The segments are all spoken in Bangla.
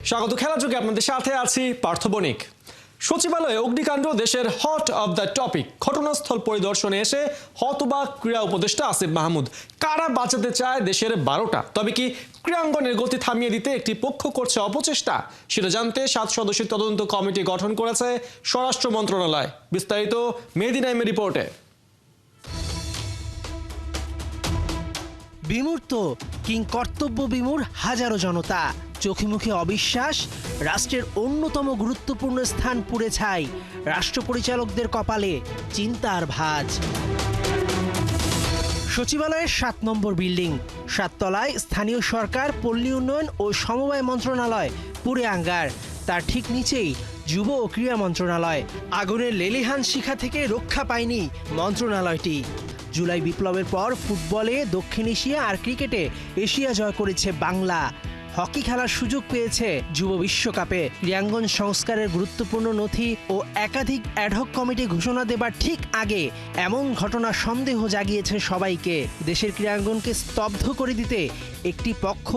স্বাগত খেলার যুগে আপনাদের সাথে আছি পার্থ বণিক। সচিবালয়ে অগ্নিকাণ্ড দেশের হট অব দ্য টপিক। ঘটনাস্থল পরিদর্শনে এসে হতবাক ক্রীড়া উপদেষ্টা আসিফ মাহমুদ। কারা বাঁচাতে চায় দেশের 12টা? তবে কি ক্রীড়াঙ্গনের গতি থামিয়ে দিতে একটি পক্ষ করছে অপচেষ্টা? সেটা জানতে 7 সদস্যের তদন্ত কমিটি গঠন করেছে স্বরাষ্ট্র মন্ত্রণালয়। বিস্তারিত মেহেদী নাইমের রিপোর্টে। বিমূর্ত কিং কর্তব্য বিমূঢ় হাজারো জনতা, চোখে মুখে অবিশ্বাস, রাষ্ট্রের অন্যতম গুরুত্বপূর্ণ স্থান পুড়ে ছাই, রাষ্ট্র পরিচালকদের কপালে চিন্তার ভাঁজ। সচিবালয়ের 7 নম্বর বিল্ডিং, 7 তলায় স্থানীয় সরকার, পল্লী উন্নয়ন ও সমবায় মন্ত্রণালয় পুড়ে আঙ্গার। তার ঠিক নিচেই যুব ও ক্রীড়া মন্ত্রণালয়। আগুনের লেলিহান শিখা থেকে রক্ষা পায়নি মন্ত্রণালয়টি। জুলাই বিপ্লবের পর ফুটবলে দক্ষিণ এশিয়া আর ক্রিকেটে এশিয়া জয় করেছে বাংলা। হকি খেলার সুযোগ পেয়েছে যুব বিশ্বকাপে। ক্রীড়াঙ্গন সংস্কারের গুরুত্বপূর্ণ নথি ও একাধিক অ্যাডহক কমিটি ঘোষণা দেবার ঠিক আগে এমন ঘটনা সন্দেহ জাগিয়েছে সবাইকে। দেশের ক্রীড়াঙ্গনকে স্তব্ধ করে দিতে একটি পক্ষ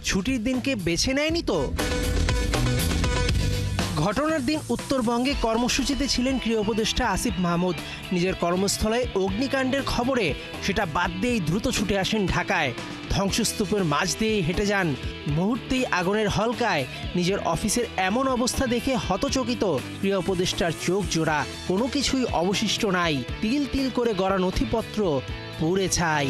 ছুটির দিনকে বেছে নেয়নি তো? ঘটনার দিন উত্তরবঙ্গে কর্মসূচিতে ছিলেন ক্রীড়া উপদেষ্টা আসিফ মাহমুদ। নিজের কর্মস্থলে অগ্নিকাণ্ডের খবরে সেটা বাদ দিয়েই দ্রুত ছুটে আসেন ঢাকায়। ধ্বংসস্তূপের মাঝ দিয়ে হেঁটে যান। মুহূর্তেই আগুনের হলকায় নিজের অফিসের এমন অবস্থা দেখে হতচকিত ক্রীড়া উপদেষ্টার চোখ জোড়া। কোনো কিছুই অবশিষ্ট নাই। তিল তিল করে গড়া নথিপত্র পুড়ে ছাই।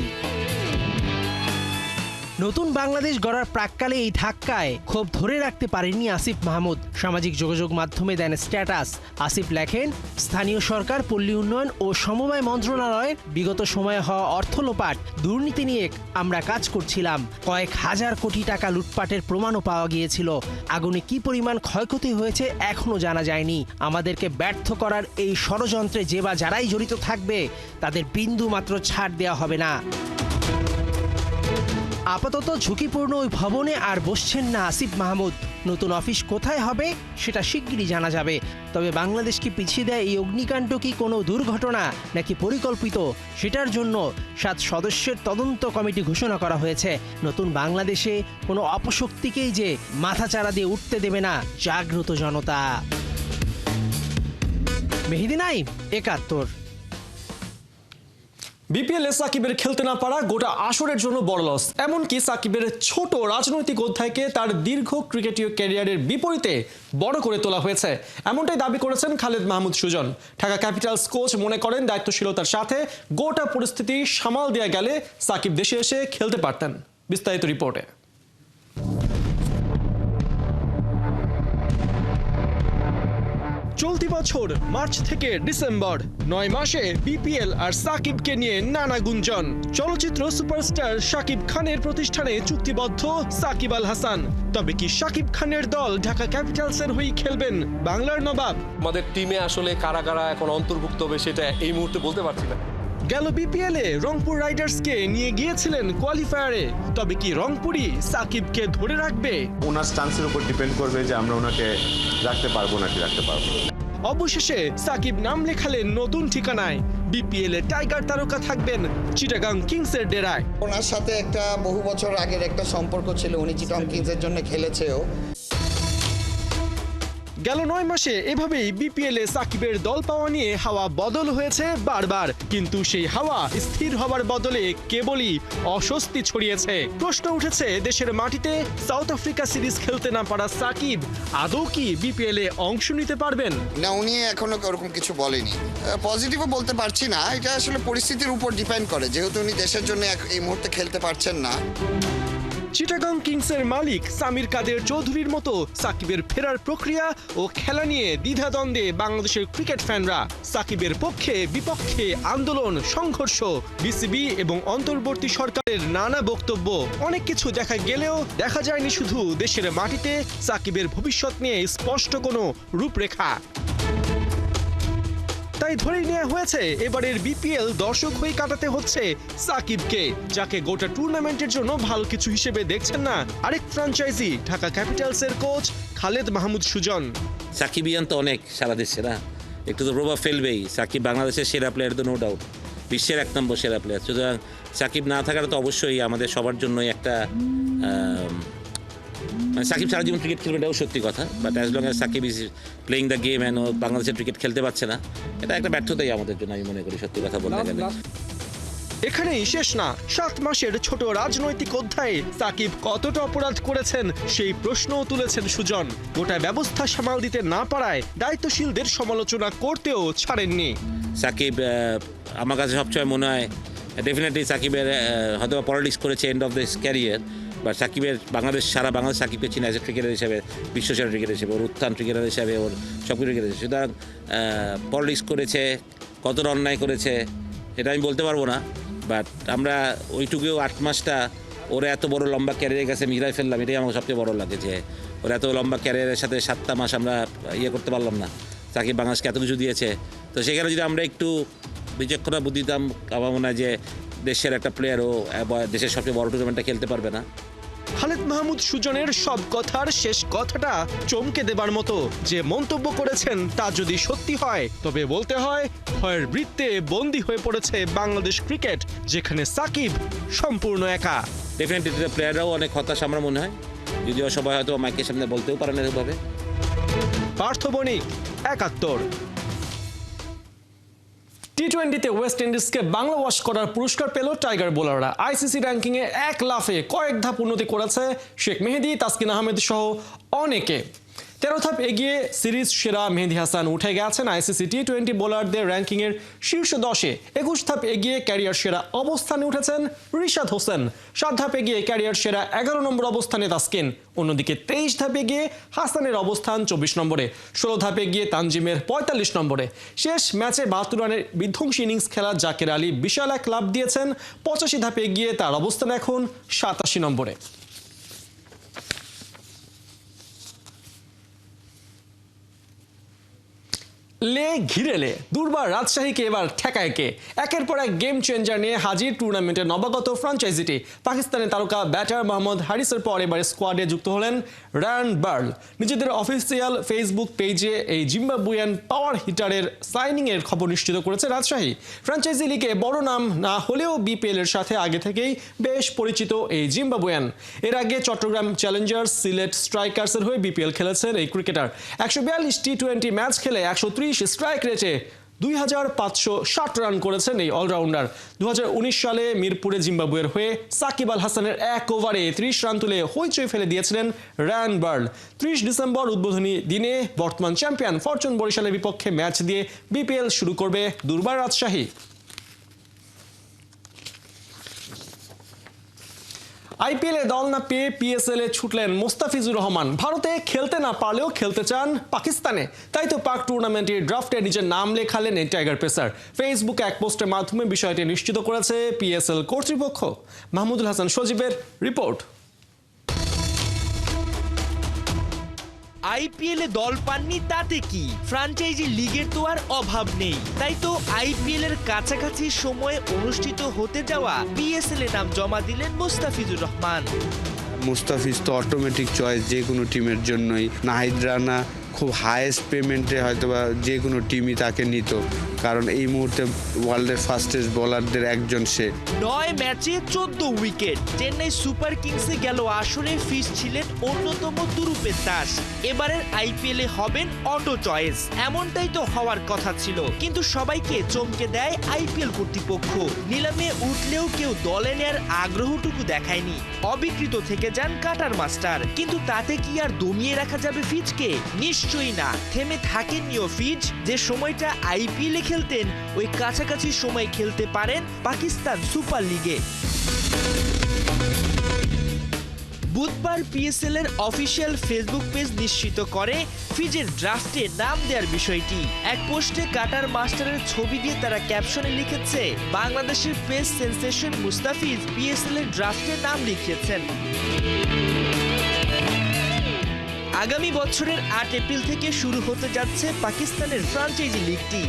নতুন বাংলাদেশ গড়ার প্রাক্কালে এই ধাক্কায় ক্ষোভ ধরে রাখতে পারেননি আসিফ মাহমুদ। সামাজিক যোগাযোগ মাধ্যমে দেন স্ট্যাটাস। আসিফ লেখেন, স্থানীয় সরকার, পল্লী উন্নয়ন ও সমবায় মন্ত্রণালয়ের বিগত সময়ে হওয়া অর্থ লোপাট, দুর্নীতি নিয়ে আমরা কাজ করছিলাম। কয়েক হাজার কোটি টাকা লুটপাটের প্রমাণও পাওয়া গিয়েছিল। আগুনে কি পরিমাণ ক্ষয়ক্ষতি হয়েছে এখনো জানা যায়নি। আমাদেরকে ব্যর্থ করার এই ষড়যন্ত্রে যে বা যারাই জড়িত থাকবে তাদের বিন্দু মাত্র ছাড় দেওয়া হবে না। আপাতত ঝুঁকিপূর্ণ ওই ভবনে আর বসছেন না আসিফ মাহমুদ। নতুন অফিস কোথায় হবে সেটা শিগগিরই জানা যাবে। তবে বাংলাদেশকে পিছিয়ে দেয় এই অগ্নিকাণ্ড কি কোনো দুর্ঘটনা নাকি পরিকল্পিত, সেটার জন্য 7 সদস্যের তদন্ত কমিটি ঘোষণা করা হয়েছে। নতুন বাংলাদেশে কোনো অপশক্তিকেই যে মাথাচাড়া দিয়ে উঠতে দেবে না জাগ্রত জনতা। মেহেদী নাইম, 71। বিপিএল এ সাকিবের খেলতে না পারা গোটা আসরের জন্য বড় লস। এমনকি সাকিবের ছোট রাজনৈতিক অধ্যায়কে তার দীর্ঘ ক্রিকেটীয় ক্যারিয়ারের বিপরীতে বড় করে তোলা হয়েছে, এমনটাই দাবি করেছেন খালেদ মাহমুদ সুজন। ঢাকা ক্যাপিটালস কোচ মনে করেন দায়িত্বশীলতার সাথে গোটা পরিস্থিতি সামাল দেওয়া গেলে সাকিব দেশে এসে খেলতে পারতেন। বিস্তারিত রিপোর্টে। চলতি বছর মার্চ থেকে ডিসেম্বর 9 মাসে বিপিএল আর সাকিবকে নিয়ে নানা গুঞ্জন। চলচ্চিত্র সুপারস্টার শাকিব খানের প্রতিষ্ঠানে চুক্তিবদ্ধ সাকিব আল হাসান। তবে কি শাকিব খানের দল ঢাকা ক্যাপিটালসের হয়ে খেলবেন বাংলার নবাব? আমাদের টিমে আসলে কারা কারা এখন অন্তর্ভুক্ত হবে সেটা এই মুহূর্তে বলতে পারছি না। গেল বিপিএল এ রংপুর রাইডার্সকে নিয়ে গিয়েছিলেন কোয়ালিফায়ারে। তবে কি রংপুরই সাকিবকে ধরে রাখবে? ওনার স্টান্সের উপর ডিপেন্ড করবে যে আমরা ওনাকে রাখতে পারবো নাকি রাখতে পারবো। অবশেষে সাকিব নাম লেখালেন নতুন ঠিকানায়। বিপিএল এ টাইগার তারকা থাকবেন চিটাগাং কিংসের ডেরায়। ওনার সাথে একটা বহু বছর আগের একটা সম্পর্ক ছিল, উনি চিটাগাং কিংসের জন্য খেলেছেও। গেল 9 মাসে এভাবেই বিপিএল এ সাকিবের দল পাওয়া নিয়ে হাওয়া বদল হয়েছে বারবার, কিন্তু সেই হাওয়া স্থির হবার বদলে কেবলই অস্বস্তি ছড়িয়েছে। প্রশ্ন উঠেছে, দেশের মাটিতে সাউথ আফ্রিকা সিরিজ খেলতে না পারা সাকিব আদৌ কি বিপিএল এ অংশ নিতে পারবেন? না, উনি এখনো ওরকম কিছু বলেনি। পজিটিভও বলতে পারছি না, এটা আসলে পরিস্থিতির উপর ডিপেন্ড করে, যেহেতু উনি দেশের জন্য এই মুহূর্তে খেলতে পারছেন না। চিটাগাং কিংসের মালিক সামির কাদের চৌধুরীর মতো সাকিবের ফেরার প্রক্রিয়া ও খেলা নিয়ে দ্বিধাদ্বন্দ্বে বাংলাদেশের ক্রিকেট ফ্যানরা। সাকিবের পক্ষে বিপক্ষে আন্দোলন, সংঘর্ষ, বিসিবি এবং অন্তর্বর্তী সরকারের নানা বক্তব্য। অনেক কিছু দেখা গেলেও দেখা যায়নি শুধু দেশের মাটিতে সাকিবের ভবিষ্যৎ নিয়ে স্পষ্ট কোনো রূপরেখা। তাই ধরেই নেওয়া হয়েছে এবারের বিপিএল দর্শক হয়ে কাটাতে হচ্ছে সাকিবকে, যাকে গোটা টুর্নামেন্টের জন্য ভালো কিছু হিসেবে দেখছেন না আরেক ফ্র্যাঞ্চাইজি ঢাকা ক্যাপিটালসের কোচ খালেদ মাহমুদ সুজন। সাকিবিয়ান তো অনেক সারা দেশে না, একটু তো প্রভাব ফেলবেই। সাকিব বাংলাদেশের সেরা প্লেয়ার, তো নো ডাউট বিশ্বের 1 নম্বর সেরা প্লেয়ার। সুতরাং সাকিব না থাকার তো অবশ্যই আমাদের সবার জন্যই একটা মানে সাকিব সারা জীবন ক্রিকেট খেলবে এটাও সত্যি কথা, but as long as Shakib is playing the game and ও বাংলাদেশের ক্রিকেট খেলতে পারছে না, এটা একটা ব্যর্থতাই আমাদের জন্য আমি মনে করি, সত্যি কথা বলতে গেলে। এখানেই শেষ না, 7 মাসের ছোট রাজনৈতিক অধ্যায়ে সাকিব কতটা অপরাধ করেছেন সেই প্রশ্নও তুলেছেন সুজন। গোটা ব্যবস্থা সামাল দিতে না পারায় দায়িত্বশীলদের সমালোচনা করতেও ছাড়েননি। সাকিব আমার কাছে সবসময় মনে হয় ডেফিনেটলি সাকিবের হয়তো পলিটিক্স করেছে end of this career, but সাকিবের সারা বাংলাদেশ সাকিবকে চিনে অ্যাজ এ ক্রিকেটার হিসেবে, বিশ্বসেরা ক্রিকেটার হিসেবে, ওর উত্থান ক্রিকেটার হিসেবে, ওর সব কিছু ক্রিকেটার হিসেবে। সুতরাং পলিটিক্স করেছে, কতটা অন্যায় করেছে এটা আমি বলতে পারবো না, বাট আমরা ওইটুকুও 8 মাসটা ওরা এত বড় লম্বা ক্যারিয়ারের কাছে মিলাই ফেললাম, এটাই আমার সবচেয়ে বড় লাগে যে ওরা এত লম্বা ক্যারিয়ারের সাথে 7টা মাস আমরা করতে পারলাম না। সাকিব বাংলাদেশকে এত কিছু দিয়েছে, তো সেখানে যদি আমরা একটু বিচক্ষণা বুদ্ধি দিতাম, আমার মনে হয় যে দেশের একটা প্লেয়ারও দেশের সবচেয়ে বড় টুর্নামেন্টটা খেলতে পারবে না। খালেদ মাহমুদ সুজনের সব কথার শেষ কথাটা চমকে দেবার মতো। যে মন্তব্য করেছেন তা যদি সত্যি হয়, তবে বলতে হয় ভয়ের বৃত্তে বন্দী হয়ে পড়েছে বাংলাদেশ ক্রিকেট, যেখানে সাকিব সম্পূর্ণ একা। ডেফিনেটলি প্লেয়াররাও অনেক হতাশ আমার মনে হয়, যদিও সবাই হয়তো মাইকের সামনে বলতেও পারে না এভাবে। পার্থ বণিক, ৭১। টি-20তে ওয়েস্ট ইন্ডিজকে বাংলা ওয়াশ করার পুরস্কার পেল টাইগার বোলাররা। আইসিসি র্যাঙ্কিংয়ে এক লাফে কয়েক ধাপ উন্নতি করেছে শেখ মেহেদী, তাসকিন আহমেদ সহ অনেকে। 13 ধাপ এগিয়ে সিরিজ সেরা মেহেদী হাসান উঠে গেছেন আইসিসি টি-20 বোলারদের র্যাঙ্কিংয়ের শীর্ষ 10-এ। 21 ধাপ এগিয়ে ক্যারিয়ার সেরা অবস্থানে উঠেছেন রিশাদ হোসেন। 7 ধাপ এগিয়ে ক্যারিয়ার সেরা 11 নম্বর অবস্থানে তাসকিন। অন্যদিকে 23 ধাপ এগিয়ে হাসানের অবস্থান 24 নম্বরে। 16 ধাপ এগিয়ে তানজিমের 45 নম্বরে। শেষ ম্যাচে 72 রানের বিধ্বংসী ইনিংস খেলা জাকের আলী বিশাল এক লাভ দিয়েছেন। 85 ধাপে এগিয়ে তার অবস্থান এখন 87 নম্বরে। লে ঘিরেলে দুর্বার রাজশাহীকে এবার ঠেকায় কে? একের পর এক গেম চেঞ্জার নিয়ে হাজির টুর্নামেন্টের নবাগত ফ্র্যাঞ্চাইজিটি। পাকিস্তানের তারকা ব্যাটার মোহাম্মদ হারিসের পর এবার স্কোয়াডে যুক্ত হলেন রায়ান বার্ল। নিজেদের অফিসিয়াল ফেসবুক পেজে এই জিম্বাবুয়ান পাওয়ার হিটারের সাইনিং এর খবর নিশ্চিত করেছে রাজশাহী। ফ্র্যাঞ্চাইজি লিগে বড় নাম না হলেও বিপিএল এর সাথে আগে থেকেই বেশ পরিচিত এই জিম্বাবুয়ান। এর আগে চট্টগ্রাম চ্যালেঞ্জার্স, সিলেট স্ট্রাইকার্সের হয়ে বিপিএল খেলেছেন এই ক্রিকেটার। 142 টি-20 ম্যাচ খেলে 130 স্ট্রাইক রেটে 2560 রান করেছেন এই অলরাউন্ডার। 2019 সালে মিরপুরে জিম্বাবুয়ের হয়ে সাকিব আল হাসানের 1 ওভারে 30 রান তুলে হইচই ফেলে দিয়েছিলেন রায়ান বার্ল। 30 ডিসেম্বর উদ্বোধনী দিনে বর্তমান চ্যাম্পিয়ন ফরচুন বরিশালের বিপক্ষে ম্যাচ দিয়ে বিপিএল শুরু করবে দুর্বার রাজশাহী। আইপিএলে দল না পেয়ে পিএসএলে ছুটলেন মোস্তাফিজুর রহমান। ভারতে খেলতে না পারলেও খেলতে চান পাকিস্তানে, তাই তো পাক টুর্নামেন্টের ড্রাফটে নিজের নাম লেখালেন এই টাইগার পেসার। ফেসবুকে এক পোস্টের মাধ্যমে বিষয়টি নিশ্চিত করেছে পিএসএল কর্তৃপক্ষ। মাহমুদুল হাসান সজীবের রিপোর্ট। আইপিএলে দল পাননি তাতে কি, ফ্র্যাঞ্চাইজি লিগের তো আর অভাব নেই। তাই তো আইপিএল এর কাছাকাছি সময়ে অনুষ্ঠিত হতে যাওয়া পিএসএল এ নাম জমা দিলেন মোস্তাফিজুর রহমান। মুস্তাফিজ তো অটোমেটিক চয়েস যে কোনো টিমের জন্যই। নাহিদ রানা খুব হাইয়েস্ট পেমেন্টে হয়তোবা যে কোনো টিমই তাকে নিত, কারণ এই মুহূর্তে ওয়ার্ল্ডের ফাস্টেস্ট বোলারদের একজন সে। 9 ম্যাচে 14 উইকেট। চেন্নাই সুপার কিংসে গেল আসরে ফিস ছিলেন অন্যতম তুরুপের দাস। এবারের আইপিএলে হবেন অটো চয়েস, এমনটাই তো হওয়ার কথা ছিল। কিন্তু সবাইকে চমকে দেয় আইপিএল কর্তৃপক্ষ। নিলামে উঠলেও কেউ দলে নেয়ার আগ্রহটুকু দেখায়নি। অবিকৃত থেকে যান কাটার মাস্টার। কিন্তু তাতে কি আর দমিয়ে রাখা যাবে ফিজকে? নিশ্চয়ই না। থেমে থাকেননিও ফিজ। যে সময়টা আইপিএলে খেলতেন ওই কাছাকাছি সময় খেলতে পারেন পাকিস্তান সুপার লিগে। বুধবার পিএসএল এর অফিসিয়াল ফেসবুক পেজ নিশ্চিত করে ফিজের ড্রাফটে নাম দেওয়ার বিষয়টি। এক পোস্টে কাটার মাস্টারের ছবি দিয়ে তারা ক্যাপশনে লিখেছে, বাংলাদেশের পেস সেন্সেশন মুস্তাফিজ পিএসএল এর ড্রাফটে নাম লিখিয়েছেন। আগামী বছরের 8 এপ্রিল থেকে শুরু হতে যাচ্ছে পাকিস্তানের ফ্র্যাঞ্চাইজি লিগটি।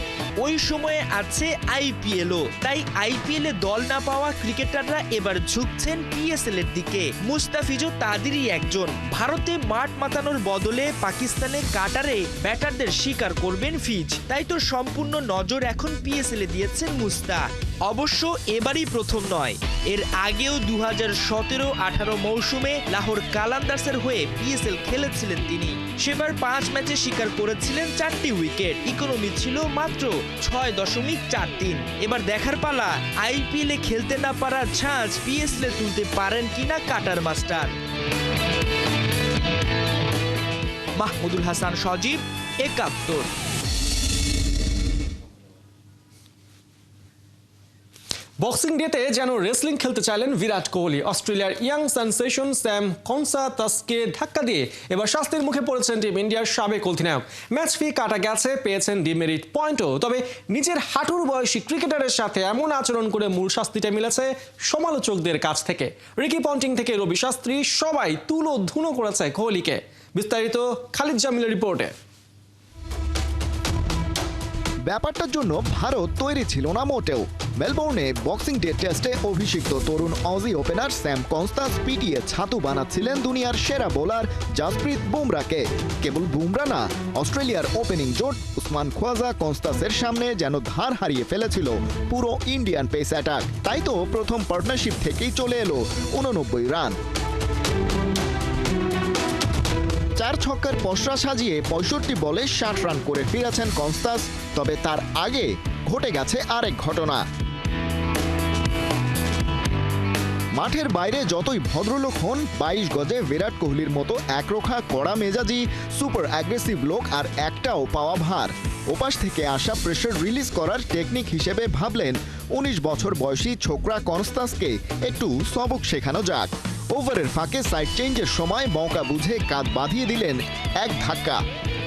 ওই সময়ে আছে আইপিএলও। তাই আইপিএলে দল না পাওয়া ক্রিকেটাররা এবার ঝুঁকছেন পিএসএল এর দিকে। মুস্তাফিজও তাদেরই একজন। ভারতে মাঠ মাতানোর বদলে পাকিস্তানে কাটারে ব্যাটারদের শিকার করবেন ফিজ। তাই তো সম্পূর্ণ নজর এখন পিএসএল এ দিয়েছেন মুস্তা। অবশ্য এবারই প্রথম নয়, এর আগেও 2017-18 মৌসুমে লাহোর কালান্দার্সের হয়ে পিএসএল খেলেছিলেন তিনি। সেবার 5 ম্যাচে শিকার করেছিলেন 4টি উইকেট, ইকোনমি ছিল মাত্র 6.43। এবার দেখার পালা আইপিএলে খেলতে না পারার ঝাঁজ পিএসএলে তুলতে পারেন কিনা কাটার মাস্টার। মাহমুদুল হাসান সজীব, 71। বক্সিং ডেতে যেন রেসলিং খেলতে চাইলেন বিরাট কোহলি। অস্ট্রেলিয়ার ইয়াং সেনসেশন স্যাম কনসাতাসকে ধাক্কা দিয়ে এবার শাস্তির মুখে পড়েছেন টিম ইন্ডিয়ার সাবেক অধিনায়ক। ম্যাচ ফি কাটা গেছে, পেয়েছেন ডিমেরিট পয়েন্টও। তবে নিজের হাঁটুর বয়সী ক্রিকেটারের সাথে এমন আচরণ করে মূল শাস্তিটা মিলেছে সমালোচকদের কাছ থেকে। রিকি পন্টিং থেকে রবি শাস্ত্রী সবাই তুলো ধুনো করেছে কোহলিকে। বিস্তারিত খালিদ জামিলের রিপোর্টে। ব্যাপারটার জন্য ভারত তৈরি ছিল না মোটেও। মেলবোর্নে বক্সিং ডে টেস্টে অভিষিক্ত তরুণ অজি ওপেনার স্যাম কনস্টাস পিটিয়ে ছাতু বানাচ্ছিলেন দুনিয়ার সেরা বোলার জাসপ্রীত বুমরাকে। কেবল বুমরা না, অস্ট্রেলিয়ার ওপেনিং জোট উসমান খোয়াজা কনস্টাসের সামনে যেন ধার হারিয়ে ফেলেছিল পুরো ইন্ডিয়ান পেস অ্যাটাক। তাই তো প্রথম পার্টনারশিপ থেকেই চলে এলো 89 রান। 4 ছক্কার পসরা সাজিয়ে 65 বলে 60 রান করে ফিরেছেন কনস্টাস। তবে তার আগে ঘটে গেছে আরেক ঘটনা। মাঠের বাইরে যতই ভদ্রলোক হন, 22 গজে বিরাট কোহলির মতো একরোখা কড়া মেজাজি সুপার অ্যাগ্রেসিভ লোক আর একটাও পাওয়া ভার। ওপাশ থেকে আসা প্রেশার রিলিজ করার টেকনিক হিসেবে ভাবলেন 19 বছর বয়সী ছোকরা কনস্টাসকে একটু সবক শেখানো যাক। ওভারের ফাঁকে সাইড চেঞ্জের সময় মৌকা বুঝে কাঁধ বাঁধিয়ে দিলেন এক ধাক্কা।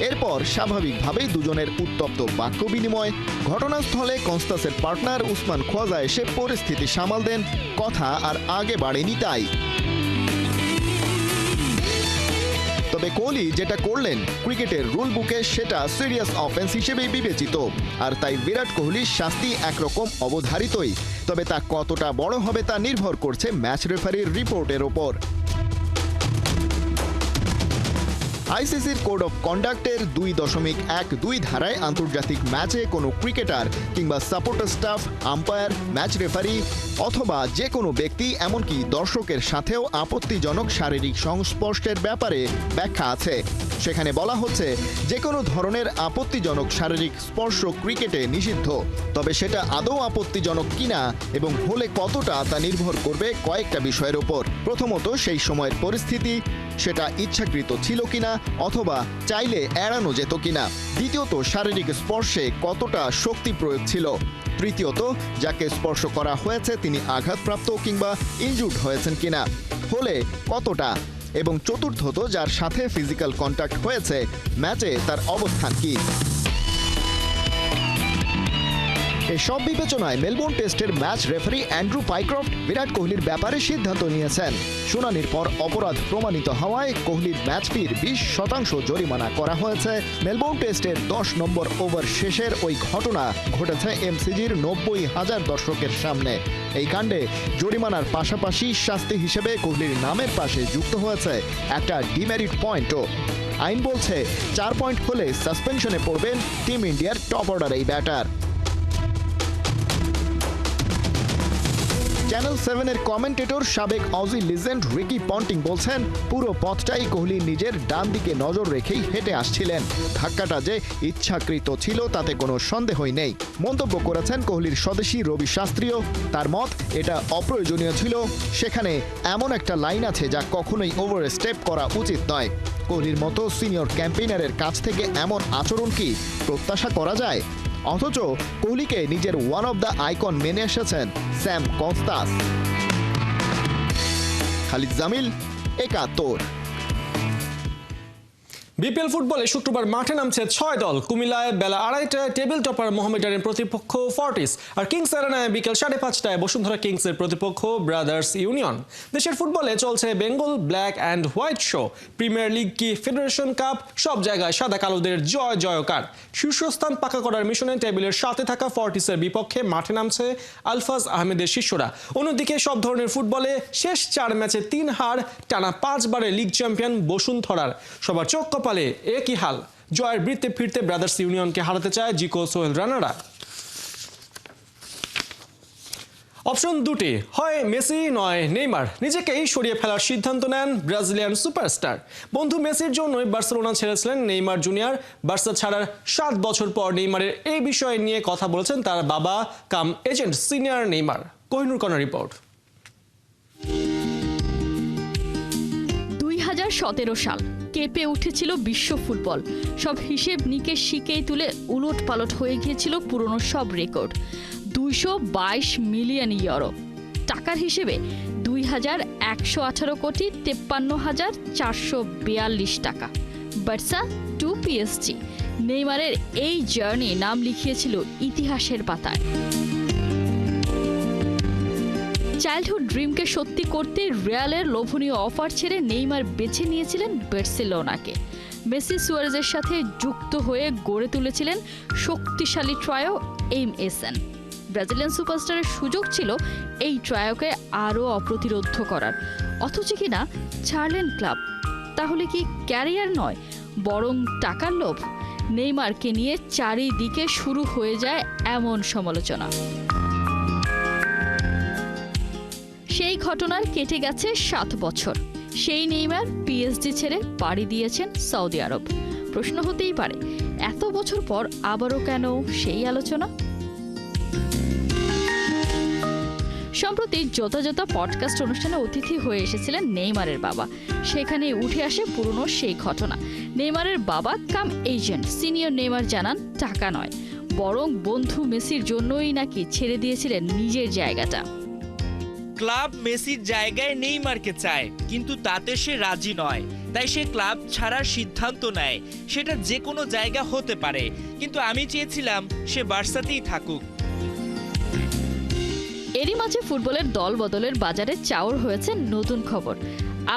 এরপর স্বাভাবিকভাবেই দুজনের উত্তপ্ত বাক্য বিনিময়। ঘটনাস্থলে কনস্টাসের পার্টনার উসমান খোয়াজা এসে পরিস্থিতি সামাল দেন। কথা আর আগে বাড়েনি তাই। তবে কোহলি যেটা করলেন ক্রিকেটের রুল বুকে সেটা সিরিয়াস অফেন্স হিসেবে বিবেচিত। আর তাই বিরাট কোহলির শাস্তি একরকম অবধারিতই। তবে তা কতটা বড় হবে তা নির্ভর করছে ম্যাচ রেফারির রিপোর্টের ওপর। আইসিসির কোড অফ কন্ডাক্টের 2.12 ধারায় আন্তর্জাতিক ম্যাচে কোনো ক্রিকেটার কিংবা supporter staff, umpire, match referee অথবা যে কোনো ব্যক্তি এমনকি দর্শকের সাথেও আপত্তিজনক শারীরিক সংস্পর্শের ব্যাপারে ব্যাখ্যা আছে। সেখানে বলা হচ্ছে যে কোনো ধরনের আপত্তিজনক শারীরিক স্পর্শ ক্রিকেটে নিষিদ্ধ। তবে সেটা আদৌ আপত্তিজনক কিনা এবং হলে কতটা তা নির্ভর করবে কয়েকটা বিষয়ের উপর। প্রথমত সেই সময়ের পরিস্থিতি, সেটা ইচ্ছাকৃত ছিল কিনা অথবা চাইলে এড়ানো যেত কিনা। দ্বিতীয়ত শারীরিক স্পর্শে কতটা শক্তি প্রয়োগ ছিল। তৃতীয়ত যাকে স্পর্শ করা হয়েছে তিনি আঘাতপ্রাপ্ত কিংবা ইনজুর্ড হয়েছেন কিনা, হলে কতটা। এবং চতুর্থত যার সাথে ফিজিক্যাল কন্ট্যাক্ট হয়েছে ম্যাচে তার অবস্থান কি। এসব বিবেচনায় মেলবোর্ন টেস্টের ম্যাচ রেফারি অ্যান্ড্রু পাইক্রফট বিরাট কোহলির ব্যাপারে সিদ্ধান্ত নিয়েছেন। শুনানির পর অপরাধ প্রমাণিত হওয়ায় কোহলির ম্যাচ ফির 20% জরিমানা করা হয়েছে। মেলবোর্ন টেস্টের 10 নম্বর ওভার শেষের ওই ঘটনা ঘটেছে এমসিজির 90,000 দর্শকের সামনে। এই কাণ্ডে জরিমানার পাশাপাশি শাস্তি হিসেবে কোহলির নামের পাশে যুক্ত হয়েছে একটা ডিমেরিট পয়েন্টও। আইন বলছে 4 পয়েন্ট হলে সাসপেনশনে পড়বেন টিম ইন্ডিয়ার টপ অর্ডার এই ব্যাটার। চ্যানেল 7-এর কমেন্টেটর সাবেক অজি লিজেন্ড রিকি পন্টিং বলছেন পুরো পথটাই কোহলি নিজের ডান দিকে নজর রেখেই হেঁটে আসছিলেন। ধাক্কাটা যে ইচ্ছাকৃত ছিল তাতে কোনো সন্দেহই নেই। মন্তব্য করেছেন কোহলির স্বদেশী রবি শাস্ত্রীও। তার মত এটা অপ্রয়োজনীয় ছিল। সেখানে এমন একটা লাইন আছে যা কখনোই ওভার স্টেপ করা উচিত নয়। কোহলির মতো সিনিয়র ক্যাম্পেইনারের কাছ থেকে এমন আচরণ কি প্রত্যাশা করা যায়? অথচ কোহলিকে নিজের ওয়ান অফ দ্য আইকন মেনে এসেছেন Sam Konstas. Khalid Jamil, 71। BPL ফুটবলে শুক্রবার মাঠে নামছে 6 দল। কুমিল্লায় বেলা 2:30টায় টেবিল টপার মোহামেডানের প্রতিপক্ষ ফর্টিস, আর কিংস আরেনায় বিকেল 5:30টায় বসুন্ধরা কিংসের প্রতিপক্ষ ব্রাদার্স ইউনিয়ন। দেশের ফুটবলে চলছে Bengal black and white show. Premier league কি ফেডারেশন কাপ, সব জায়গায় সাদা কালোদের জয় জয়কার। শীর্ষস্থান পাকা করার মিশনে টেবিলের সাথে থাকা ফর্টিসের বিপক্ষে মাঠে নামছে আলফাজ আহমেদের শিষ্যরা। অন্যদিকে সব ধরনের ফুটবলে শেষ 4 ম্যাচে 3 হার, টানা 5 বারের লিগ চ্যাম্পিয়ন বসুন্ধরার। সবার চোখ কপালে একই হাল, জয়ের বৃত্তে ফিরতে ব্রাদার্স ইউনিয়নকে হারাতে চায় জিকো সোহেল রানারা। অপশন দুটি, হয় মেসি নয় নেইমার। নিজেকেই সরিয়ে ফেলার সিদ্ধান্ত নেন ব্রাজিলিয়ান সুপারস্টার। বন্ধু মেসির জন্যই বার্সেলোনা ছেড়েছিলেন নেইমার জুনিয়র। বার্সা ছাড়ার 7 বছর পর নেইমারের এই বিষয় নিয়ে কথা বলেছেন তার বাবা কাম এজেন্ট সিনিয়র নেইমার। কোহিনুর কণা রিপোর্ট। 2017 সাল কেঁপে উঠেছিল বিশ্ব ফুটবল। সব হিসেব নিকেশ শিখেই তুলে উলট পালট হয়ে গিয়েছিল পুরনো সব রেকর্ড। 222 মিলিয়ন ইউরো, টাকার হিসেবে 2118 কোটি 53,442 টাকা। বার্সা টু পিএসজি, নেইমারের এই জার্নি নাম লিখিয়েছিল ইতিহাসের পাতায়। চাইল্ডহুড ড্রিমকে সত্যি করতে রিয়ালের লোভনীয় অফার ছেড়ে নেইমার বেছে নিয়েছিলেন বার্সেলোনাকে। মেসি সুয়ারেজের সাথে যুক্ত হয়ে গড়ে তুলেছিলেন শক্তিশালী ট্রায়ো এমএসএন। ব্রাজিলিয়ান সুপারস্টারের সুযোগ ছিল এই ট্রায়োকে আরও অপ্রতিরোধ করার, অথচ কিনা ছাড়লেন ক্লাব। তাহলে কি ক্যারিয়ার নয়, বরং টাকার লোভ? নেইমারকে নিয়ে চারিদিকে শুরু হয়ে যায় এমন সমালোচনা। সেই ঘটনার কেটে গেছে 7 বছর। সেই নেইমার পিএসজি ছেড়ে পাড়ি দিয়েছেন সৌদি আরব। প্রশ্ন হতেই পারে, এত বছর পর আবারও কেন সেই আলোচনা? সম্প্রতি যথাযথ পডকাস্ট অনুষ্ঠানে অতিথি হয়ে এসেছিলেন নেইমারের বাবা। সেখানে উঠে আসে পুরনো সেই ঘটনা। নেইমারের বাবা কাম এজেন্ট সিনিয়র নেইমার জানান, টাকা নয়, বরং বন্ধু মেসির জন্যই নাকি ছেড়ে দিয়েছিলেন নিজের জায়গাটা। ক্লাব মেসির জায়গায় নেইমারকে চায়, কিন্তু তাতে সে রাজি নয়। তাই সে ক্লাব ছাড়ার সিদ্ধান্ত নেয়। সেটা যে কোনো জায়গা হতে পারে, কিন্তু আমি চেয়েছিলাম সে বার্সাতেই থাকুক। এরই মাঝে ফুটবলের দল বদলের বাজারে চাউর হয়েছে নতুন খবর।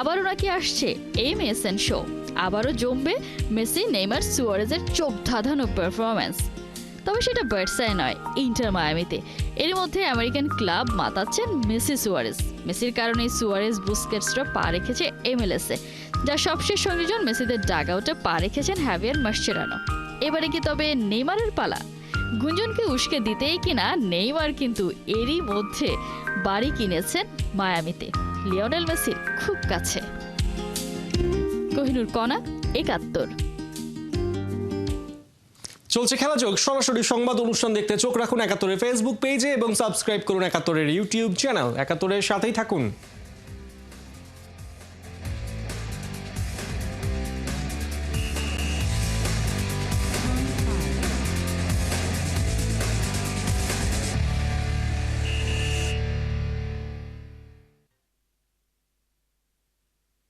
আবারও নাকি আসছে এমএসএন শো। আবারও জমবে মেসি নেইমার সুয়ারেজের চোখ ধাঁধানো পারফরম্যান্স। তবে সেটা বার্সায় নয়, ইন্টার মায়ামিতে। এর মধ্যে আমেরিকান ক্লাব মাতাচ্ছেন মেসি সুয়ারেজ। মেসির কারণে সুয়ারেজ বুস্কেটসরা পা রেখেছে এমএলএসে, যা সবশেষ সংযোজন মেসিদের ডাগ আউটে পা রেখেছেন হ্যাভিয়ার মাসচেরানো। এবারে কি তবে নেইমারের পালা? গুঞ্জনকে উস্কে দিতেই কিনা নেইমার কিন্তু এরই মধ্যে বাড়ি কিনেছেন মায়ামিতে, লিওনেল মেসির খুব কাছে। কোহিনুর কণা, 71। চলছে খেলাযোগ। সরাসরি সংবাদ অনুষ্ঠান দেখতে চোখ রাখুন 71-এর ফেসবুক পেজে এবং সাবস্ক্রাইব করুন 71-এর ইউটিউব চ্যানেল। 71-এর সাথেই থাকুন।